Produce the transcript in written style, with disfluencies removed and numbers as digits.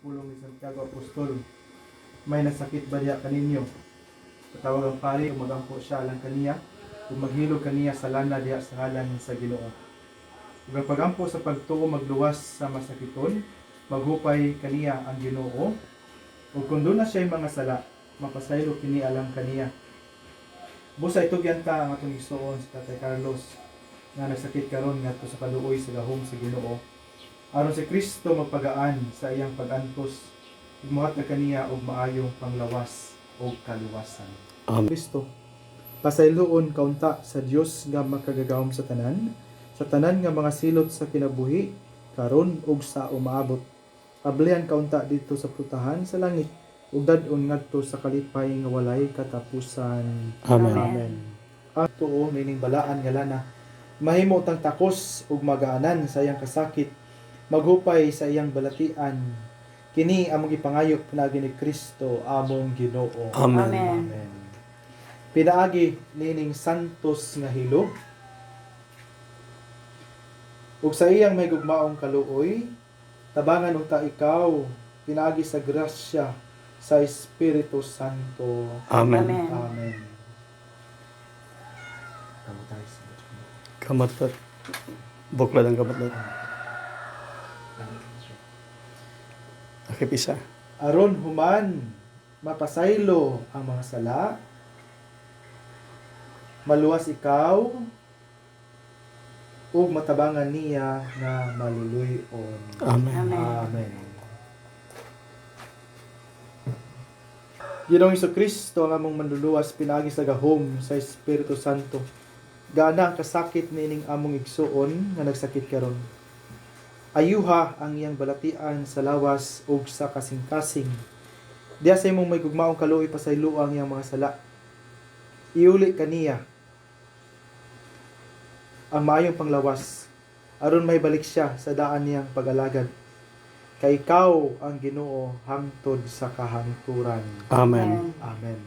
pulong ni Santiago Apostol. May nasakit ba diya kaninyo? Patawag ang pari, umagampo siya alang kaniya, kung maghilog kaniya sa lana diya sa ngalan sa Ginoo. Ug ang pagampo sa pagtuo magluwas sa masakiton, maghupay kaniya ang Ginoo. Ug kung doon na siya mga sala, mapasaylo kini alang kaniya. Busa itugyan ta ang atong igsuon sa Tatay Carlos nga nagsakit karon ngadto sa kaluoy sa gahom sa Ginoo. Aron si Kristo magpagaan sa iyang pag-antos, ug mohatag kaniya og maayong panglawas o kaluwasan. Kristo, pasayloon kaunta sa Dios nga makagagahom sa tanan nga mga silot sa kinabuhi karon ug sa umaabot. Pablihan kaunta dito sa putahan sa langit ug dad-on ngadto sa kalipay nga walay katapusan. Amen. Amen. Ang tuo nining balaan nga lana mahimo tang takos ug magaanan sa iyang kasakit, maghupay sa iyang balatian. Kini among ipangayok pinaagi ni Kristo among Ginoo. Amen. Amen. Pinaagi nining santos nga hilog ug sa iyang may gugmaong kaluoy, tabangan unta ikaw pinaagi sa grasya sa Espiritu Santo. Amen. Amen. Kamatay sa Kamatot. Bukla ng kamatot. Akipisa. aron human mapasaylo ang mga sala, maluwas ikaw ug matabangan niya nga maluluy-on. Amen. Amen. Ginoong Jesucristo ang among manluluwas pinaagi sa gahom sa Espiritu Santo. Gaana ang kasakit nining among igsuon nga nagsakit karon. Ayuha ang iyang balatian sa lawas ug sa kasing-kasing. Diya sa imong may gugmaong kaluoy pasaylo ang iyang mga sala. Iuli kaniya ang maayong panglawas aron may balik siya sa daan niyang pag-alagad. Kay ikaw ang Ginoo hangtod sa kahangturan. Amen. Amen.